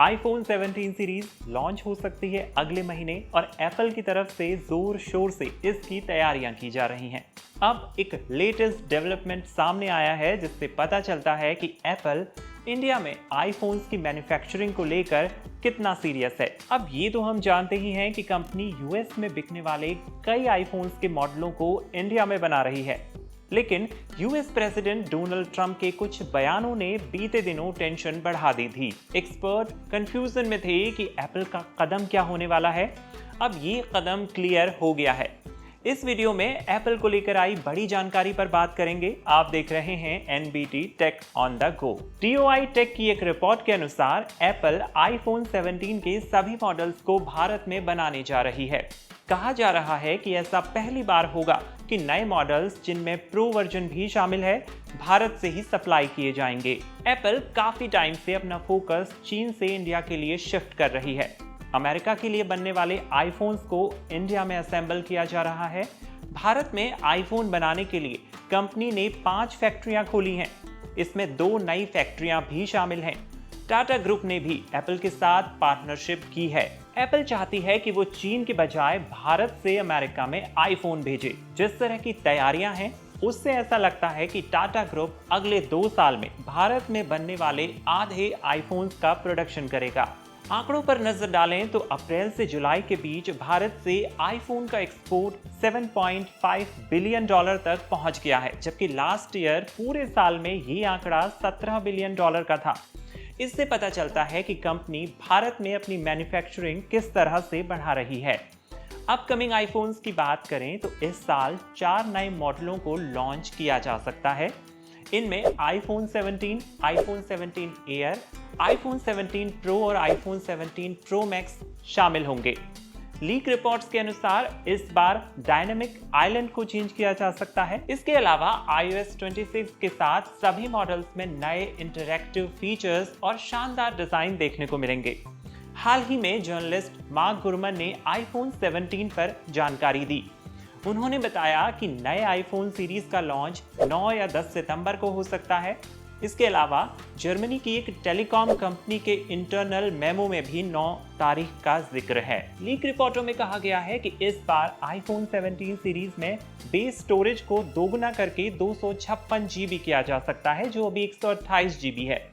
IPhone 17 series launch हो सकती है अगले महीने और एप्पल की तरफ से जोर शोर से इसकी तैयारियां की जा रही हैं। अब एक लेटेस्ट डेवलपमेंट सामने आया है जिससे पता चलता है कि एप्पल इंडिया में आईफोन्स की मैन्युफैक्चरिंग को लेकर कितना सीरियस है। अब ये तो हम जानते ही हैं कि कंपनी यूएस में बिकने वाले कई आईफोन्स के मॉडलों को इंडिया में बना रही है, लेकिन यूएस प्रेसिडेंट डोनाल्ड ट्रंप के कुछ बयानों ने बीते दिनों टेंशन बढ़ा दी थी। एक्सपर्ट कंफ्यूजन में थे कि एप्पल का कदम क्या होने वाला है। अब ये कदम क्लियर हो गया है। इस वीडियो में एप्पल को लेकर आई बड़ी जानकारी पर बात करेंगे। आप देख रहे हैं NBT tech on the go. TOI tech की एक रिपोर्ट के अनुसार एप्पल आईफोन 17 के सभी मॉडल्स को भारत में बनाने जा रही है। कहा जा रहा है कि ऐसा पहली बार होगा कि नए मॉडल्स जिनमें प्रो वर्जन भी शामिल है भारत से ही सप्लाई किए जाएंगे। एप्पल काफी टाइम से अपना फोकस चीन से इंडिया के लिए शिफ्ट कर रही है। अमेरिका के लिए बनने वाले आईफोन्स को इंडिया में असेंबल किया जा रहा है। भारत में आईफोन बनाने के लिए कंपनी ने 5 फैक्ट्रियां खोली हैं। इसमें 2 नई फैक्ट्रियां भी शामिल हैं। टाटा ग्रुप ने भी एप्पल के साथ पार्टनरशिप की है। एप्पल चाहती है कि वो चीन के बजाय भारत से अमेरिका में आईफोन भेजे। जिस तरह की तैयारियां हैं उससे ऐसा लगता है कि टाटा ग्रुप अगले 2 साल में भारत में बनने वाले आधे आईफोन्स का प्रोडक्शन करेगा। आंकड़ों पर नजर डालें तो अप्रैल से जुलाई के बीच भारत से आईफोन का एक्सपोर्ट $7.5 बिलियन तक पहुंच गया है, जबकि लास्ट ईयर पूरे साल में ये आंकड़ा $17 बिलियन का था। इससे पता चलता है कि कंपनी भारत में अपनी मैन्युफैक्चरिंग किस तरह से बढ़ा रही है। अपकमिंग आईफोन्स की बात करें तो इस साल 4 नए मॉडलों को लॉन्च किया जा सकता है। इनमें iPhone 17, iPhone 17 air, iPhone 17 pro और आईफोन 17 प्रो मैक्स शामिल होंगे। लीक रिपोर्ट्स के अनुसार इस बार डायनामिक आइलैंड को चेंज किया जा सकता है। इसके अलावा iOS 26 के साथ सभी मॉडल्स में नए इंटरैक्टिव फीचर्स और शानदार डिजाइन देखने को मिलेंगे। हाल ही में जर्नलिस्ट मार्क गुरमन ने आईफोन 17 पर जानकारी दी। उन्होंने बताया कि नए आईफोन सीरीज का लॉन्च 9 या 10 सितंबर को हो सकता है। इसके अलावा जर्मनी की एक टेलीकॉम कंपनी के इंटरनल मेमो में भी 9 तारीख का जिक्र है। लीक रिपोर्टों में कहा गया है कि इस बार आईफोन 17 सीरीज में बेस स्टोरेज को दोगुना करके 256 GB किया जा सकता है, जो अभी 128 GB है।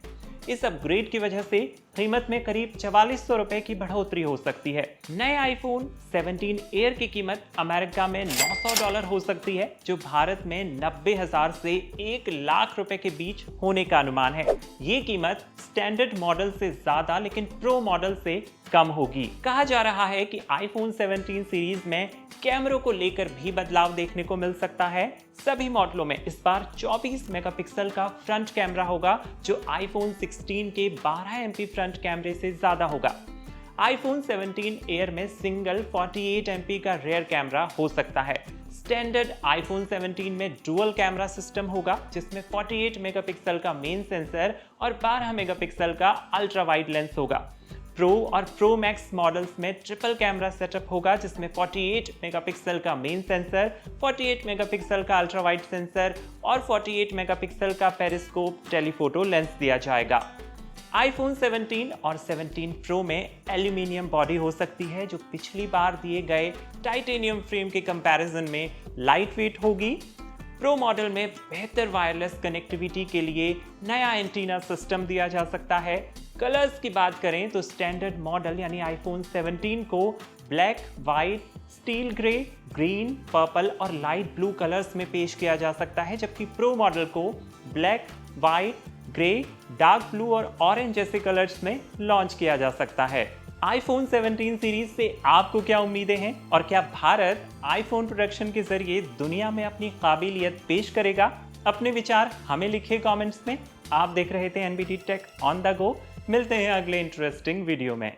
इस अपग्रेड की वजह से कीमत में करीब $4400 की बढ़ोतरी हो सकती है। नए आईफोन 17 एयर की कीमत अमेरिका में $900 हो सकती है, जो भारत में 90,000 से 1 लाख रुपए के बीच होने का अनुमान है। ये कीमत स्टैंडर्ड मॉडल से ज्यादा लेकिन प्रो मॉडल से कम होगी। कहा जा रहा है कि आईफोन 17 सीरीज में कैमरों को लेकर भी बदलाव देखने को मिल सकता है। सभी मॉडलों में इस बार 24 मेगापिक्सल का फ्रंट कैमरा होगा, जो आईफोन 16 के 12 MP फ्रंट कैमरे से ज्यादा होगा। आईफोन 17 एयर में सिंगल 48 MP का रेयर कैमरा हो सकता है। स्टैंडर्ड आईफोन 17 में डुअल कैमरा सिस्टम होगा, जिसमें 48 मेगापिक्सल का मेन सेंसर और 12 मेगापिक्सल का अल्ट्रा वाइड लेंस होगा। प्रो और प्रो मैक्स मॉडल्स में ट्रिपल कैमरा सेटअप होगा, जिसमें 48 मेगापिक्सल का मेन सेंसर, 48 मेगापिक्सल का अल्ट्रा वाइड सेंसर और 48 मेगापिक्सल का पेरिस्कोप टेलीफोटो लेंस दिया जाएगा। आईफोन 17 और 17 प्रो में एल्यूमिनियम बॉडी हो सकती है, जो पिछली बार दिए गए टाइटेनियम फ्रेम के कंपैरिजन में लाइट वेट होगी। प्रो मॉडल में बेहतर वायरलेस कनेक्टिविटी के लिए नया एंटीना सिस्टम दिया जा सकता है। कलर्स की बात करें तो स्टैंडर्ड मॉडल यानी आईफोन 17 को black, white, steel grey, green, purple और लाइट ब्लू कलर्स में पेश किया जा सकता है, जबकि प्रो मॉडल को black, white, grey, dark blue और ऑरेंज जैसे कलर्स में लॉन्च किया जा सकता है। आईफोन 17 सीरीज से आपको क्या उम्मीदें हैं और क्या भारत आईफोन प्रोडक्शन के जरिए दुनिया में अपनी काबिलियत पेश करेगा? अपने विचार हमें लिखिए कमेंट्स में। आप देख रहे थे NBT tech on the go. मिलते हैं अगले इंटरेस्टिंग वीडियो में।